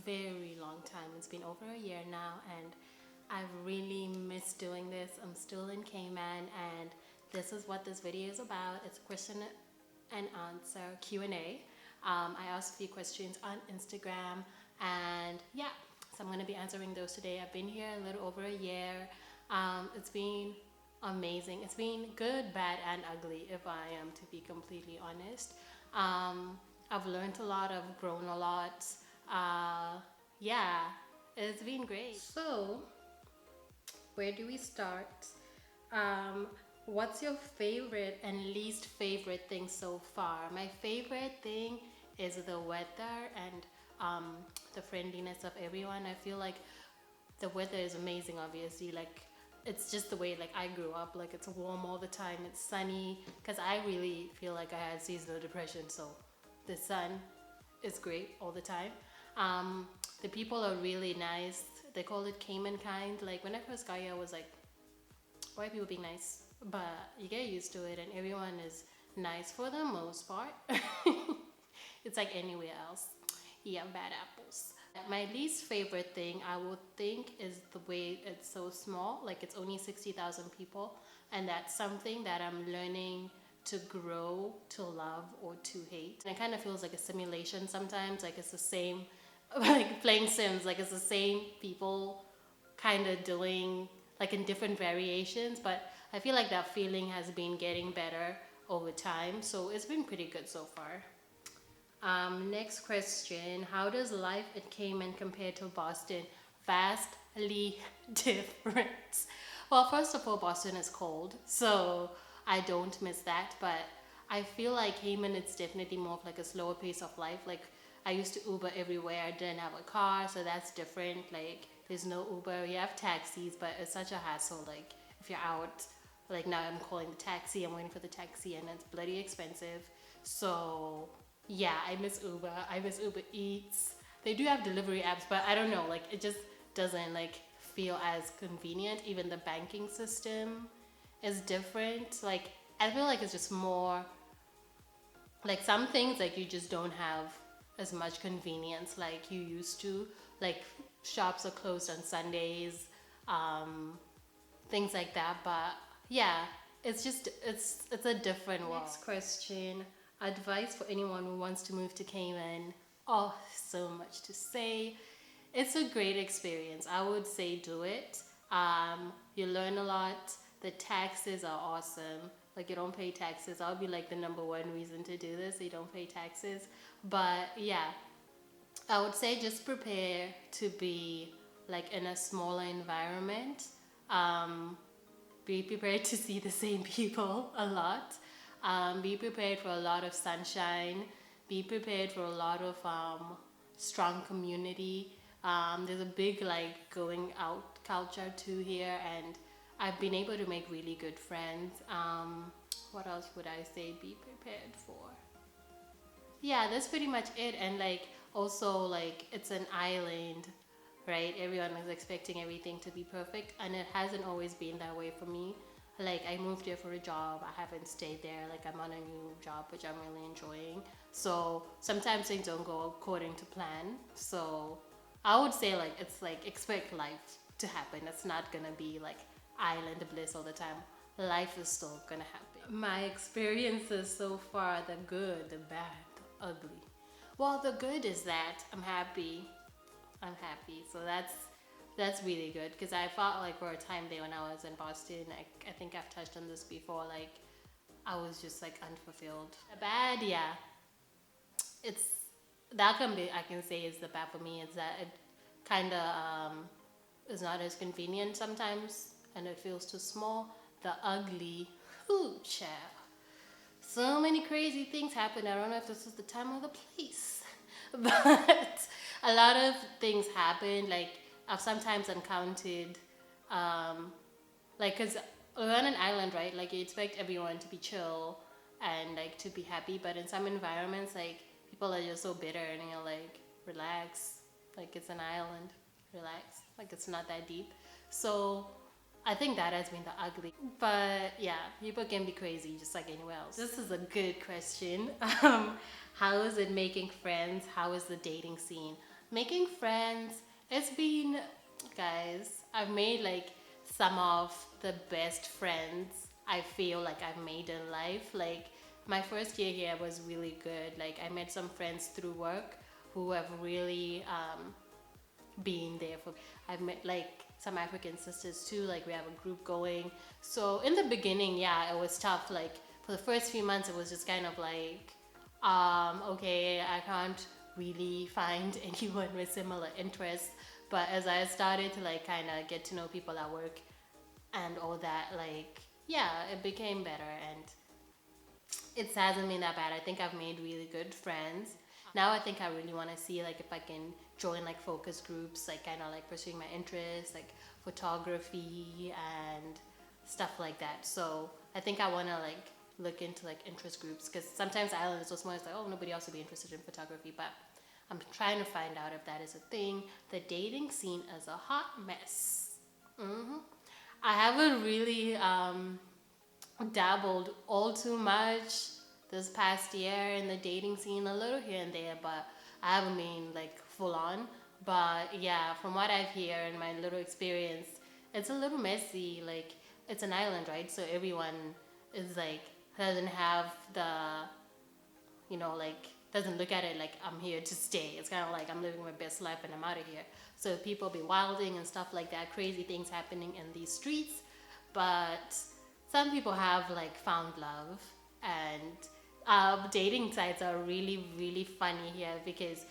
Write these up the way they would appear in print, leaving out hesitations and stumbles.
very long time. It's been over a year now, and I've really missed doing this. I'm still in Cayman, and this is what this video is about. It's a question and answer Q&A. I asked a few questions on Instagram, and yeah, so I'm going to be answering those today. I've been here a little over a year. It's been amazing. It's been good, bad, and ugly, if I am to be completely honest. I've learned a lot, I've grown a lot. Yeah, it's been great. So, where do we start? What's your favorite and least favorite thing so far? My favorite thing is the weather and the friendliness of everyone. I feel like the weather is amazing, obviously. Like, it's just the way like I grew up. Like, it's warm all the time, it's sunny, because I really feel like I had seasonal depression, so the sun is great all the time. The people are really nice. They call it Cayman kind. Like, when I first got here, I was like, why are people being nice? But you get used to it, and everyone is nice for the most part. It's like anywhere else. Yeah, bad apples. My least favorite thing, I would think, is the way it's so small. Like, it's only 60,000 people, and that's something that I'm learning to grow, to love, or to hate. And it kind of feels like a simulation sometimes. Like, it's the same, like playing Sims. Like, it's the same people kind of doing, like, in different variations. But I feel like that feeling has been getting better over time. So it's been pretty good so far. Next question. How does life in Cayman compare to Boston? Vastly different. Well, first of all, Boston is cold, so I don't miss that. But I feel like Cayman, it's definitely more of like a slower pace of life. Like, I used to Uber everywhere. I didn't have a car, so that's different. Like, there's no Uber. You have taxis, but it's such a hassle. Like, if you're out, like now I'm calling the taxi, I'm waiting for the taxi, and it's bloody expensive. So yeah, I miss Uber. I miss Uber Eats. They do have delivery apps, but I don't know, like, it just doesn't like feel as convenient. Even the banking system is different. Like, I feel like it's just more like some things like you just don't have as much convenience like you used to. Like, shops are closed on Sundays, things like that. But yeah, it's just it's a different world. Next question. Advice for anyone who wants to move to Cayman. Oh, so much to say. It's a great experience. I would say do it. You learn a lot. The taxes are awesome. Like, you don't pay taxes. I'll be like the number one reason to do this. You don't pay taxes. But yeah, I would say just prepare to be like in a smaller environment. Be prepared to see the same people a lot. Be prepared for a lot of sunshine. Be prepared for a lot of strong community. There's a big like going out culture too here, and I've been able to make really good friends. What else would I say be prepared for? Yeah, that's pretty much it. And like, also, like, it's an island, right? Everyone is expecting everything to be perfect, and it hasn't always been that way for me. Like, I moved here for a job. I haven't stayed there. Like, I'm on a new job, which I'm really enjoying. So sometimes things don't go according to plan. So I would say, like, it's like, expect life to happen. It's not gonna be like island bliss all the time. Life is still gonna happen. My experiences so far, the good, the bad, the ugly. Well, the good is that I'm happy. So that's really good, because I felt like for a time there when I was in Boston, I think I've touched on this before, like, I was just like unfulfilled. The bad, yeah, it's that can be, I can say, is the bad for me. Is that it kind of is not as convenient sometimes, and it feels too small. The ugly, ooh, child. So many crazy things happen. I don't know if this is the time or the place, but a lot of things happen. Like, I've sometimes encountered, like, cause we're on an island, right? Like, you expect everyone to be chill and like to be happy, but in some environments, like, people are just so bitter, and you're like, relax. Like, it's an island, relax. Like, it's not that deep. So I think that has been the ugly. But yeah, people can be crazy just like anywhere else. This is a good question. How is it making friends? How is the dating scene? Making friends, it's been, guys, I've made like some of the best friends I feel like I've made in life. Like my first year here was really good. Like I met some friends through work who have really being there for. I've met like some African sisters too, like we have a group going. So in the beginning, yeah, it was tough. Like for the first few months it was just kind of like okay, I can't really find anyone with similar interests. But as I started to like kind of get to know people at work and all that, like yeah, it became better, and it hasn't been that bad. I think I've made really good friends. Now I think I really want to see like if I can join like focus groups, like kind of like pursuing my interests, like photography and stuff like that. So I think I want to like look into like interest groups, because sometimes Ireland is so small. It's like, oh, nobody else would be interested in photography, but I'm trying to find out if that is a thing. The dating scene is a hot mess. I haven't really dabbled all too much this past year in the dating scene, a little here and there, but I haven't been like full on. But yeah, from what I've heard in my little experience, it's a little messy. Like it's an island, right? So everyone is like doesn't have the, you know, like doesn't look at it like I'm here to stay. It's kind of like I'm living my best life and I'm out of here. So people be wilding and stuff like that, crazy things happening in these streets. But some people have like found love, and dating sites are really really funny here, because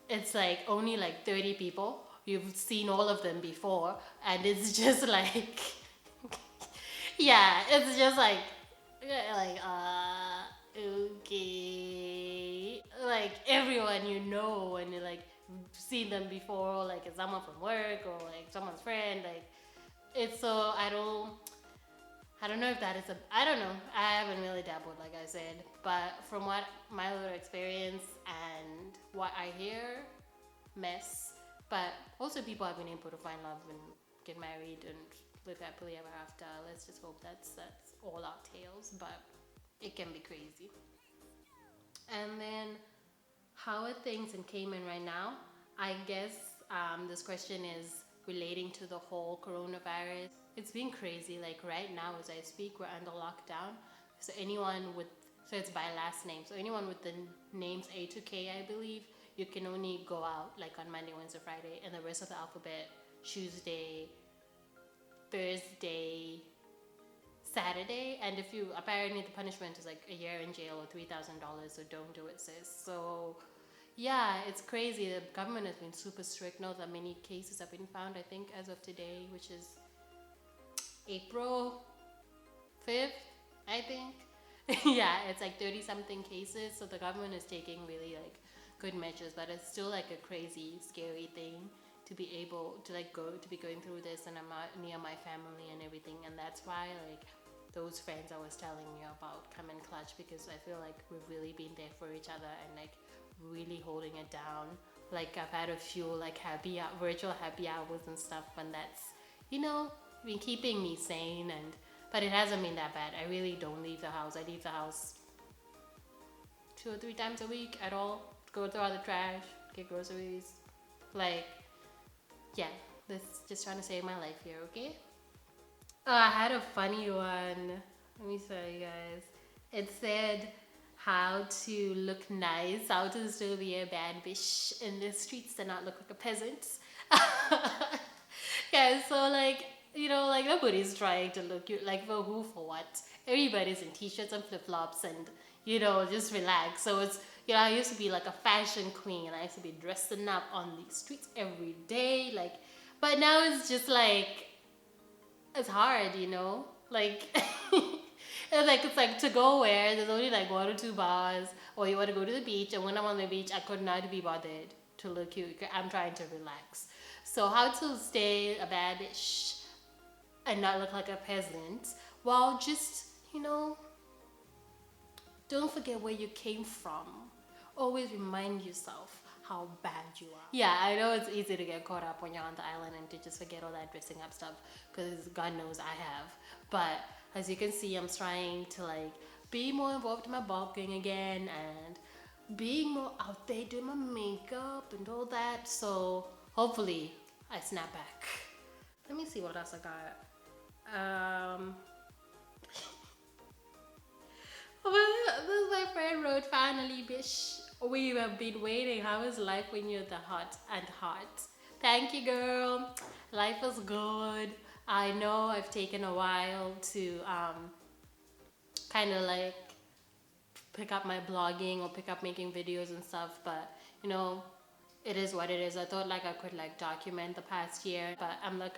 it's like only like 30 people. You've seen all of them before, and it's just like yeah, it's just like okay, like everyone you know, and you like seen them before, like it's someone from work or like someone's friend. Like it's so I don't know if that is a. I don't know. I haven't really dabbled, like I said. But from what my little experience and what I hear, mess. But also, people have been able to find love and get married and live happily ever after. Let's just hope that's all our tales. But it can be crazy. And then, how are things in Cayman right now? I guess this question is relating to the whole coronavirus. It's been crazy. Like right now, as I speak, we're under lockdown. So anyone with, so it's by last name. So anyone with the names A to K, I believe, you can only go out like on Monday, Wednesday, Friday, and the rest of the alphabet Tuesday, Thursday, Saturday. And if you, apparently the punishment is like a year in jail or $3,000. So don't do it, sis. So yeah, it's crazy. The government has been super strict. Not that many cases have been found, I think, as of today, which is April 5th, I think. Yeah, it's like 30 something cases. So the government is taking really like good measures, but it's still like a crazy, scary thing to be able to like go to be going through this, and I'm not near my family and everything. And that's why like those friends I was telling you about come in clutch, because I feel like we've really been there for each other and like really holding it down. Like I've had a few like virtual happy hours and stuff, and that's, you know, been keeping me sane. And but it hasn't been that bad. I really don't leave the house. I leave the house 2 or 3 times a week at all. Go through all the trash, get groceries. Like, yeah, this just trying to save my life here, okay? Oh, I had a funny one. Let me tell you guys. It said how to look nice, how to still be a bad bitch in the streets and not look like a peasant. Yeah, so like, you know, like nobody's trying to look you like for who, for what. Everybody's in t-shirts and flip-flops and, you know, just relax. So it's, you know, I used to be like a fashion queen and I used to be dressing up on the streets every day, like, but now it's just like, it's hard, you know, like it's like to go where there's only like 1 or 2 bars, or you want to go to the beach, and when I'm on the beach I could not be bothered to look cute. I'm trying to relax. So how to stay a bad bitch and not look like a peasant, while just, you know, don't forget where you came from. Always remind yourself how bad you are. Yeah, I know it's easy to get caught up when you're on the island and to just forget all that dressing up stuff, because God knows I have. But as you can see, I'm trying to like be more involved in my bulking again and being more out there doing my makeup and all that. So hopefully I snap back. Let me see what else I got. Well, this is my friend wrote, finally, bitch. We have been waiting. How is life when you're the hot and hot? Thank you, girl. Life is good. I know I've taken a while to kind of like pick up my blogging or pick up making videos and stuff, but you know, it is what it is. I thought like I could like document the past year, but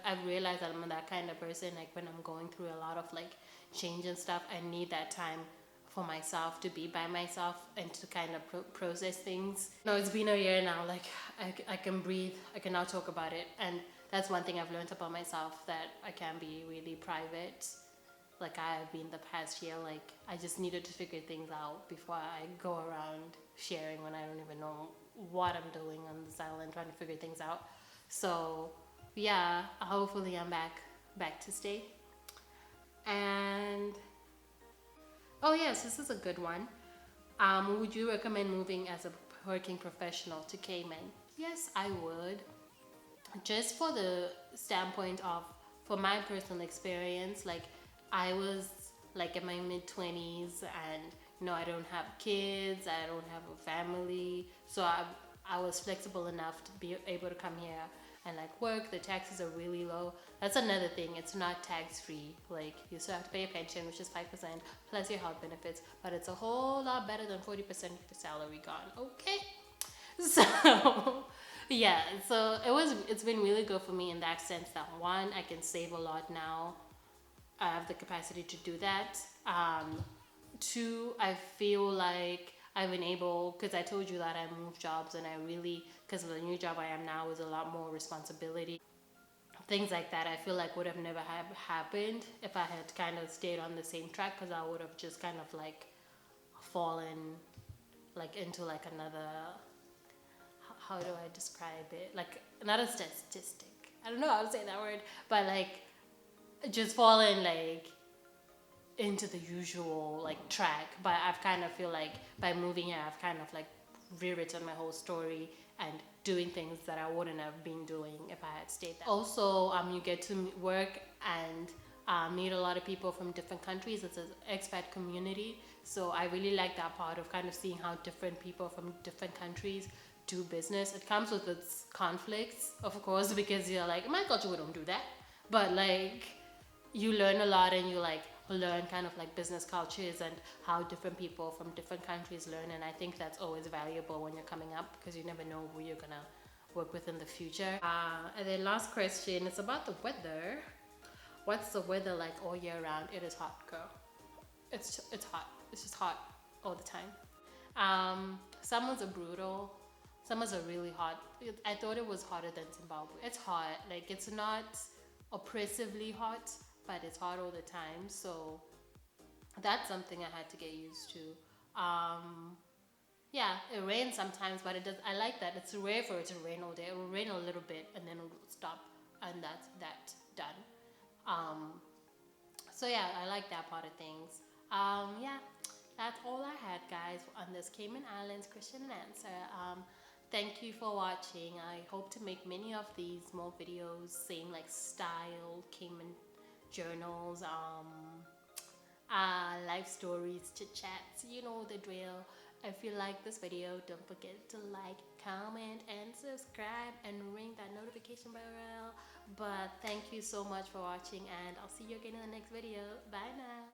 I've realized that I'm that kind of person, like when I'm going through a lot of like change and stuff, I need that time for myself, to be by myself and to kind of process things. No, it's been a year now, like I can breathe, I can now talk about it, and that's one thing I've learned about myself, that I can be really private. Like I have been the past year, like I just needed to figure things out before I go around sharing when I don't even know what I'm doing on this island, trying to figure things out. So yeah, hopefully I'm back to stay. And oh yes, this is a good one. Would you recommend moving as a working professional to Cayman? Yes, I would. Just for the standpoint of, for my personal experience, like I was like in my mid-20s, and you know, I don't have kids, I don't have a family, so I was flexible enough to be able to come here and like work. The taxes are really low. That's another thing, it's not tax free. Like you still have to pay a pension, which is 5% plus your health benefits, but it's a whole lot better than 40% of your salary gone. Okay, so yeah, so it's been really good for me in that sense, that one, I can save a lot now. I have the capacity to do that. Two, I feel like I've been able, because I told you that I moved jobs, and I really, because of the new job I am now, is a lot more responsibility. Things like that I feel like would have never have happened if I had kind of stayed on the same track, because I would have just kind of like fallen like into like another, how do I describe it? Like not a statistic. I don't know how to say that word, but like just fallen like into the usual like track. But I've kind of feel like by moving here, I've kind of like rewritten my whole story and doing things that I wouldn't have been doing if I had stayed there. Also, you get to work and meet a lot of people from different countries. It's an expat community, so I really like that part of kind of seeing how different people from different countries do business. It comes with its conflicts, of course, because you're like, in my culture we don't do that, but like you learn a lot, and you like learn kind of like business cultures and how different people from different countries learn. And I think that's always valuable when you're coming up, because you never know who you're gonna work with in the future. And then last question, it's about the weather. What's the weather like all year round? It is hot, girl. It's hot. It's just hot all the time. Summers are brutal. Summers are really hot. I thought it was hotter than Zimbabwe. It's hot. Like it's not oppressively hot, but it's hot all the time. So that's something I had to get used to. Yeah, it rains sometimes, but it does. I like that. It's rare for it to rain all day. It will rain a little bit and then it will stop, and that's that done. So yeah, I like that part of things. Yeah, that's all I had, guys, on this Cayman Islands question and answer. Thank you for watching. I hope to make many of these more videos, same like style, Cayman journals, life stories, chit chats, you know the drill. If you like this video, don't forget to like, comment, and subscribe, and ring that notification bell. But thank you so much for watching, and I'll see you again in the next video. Bye now.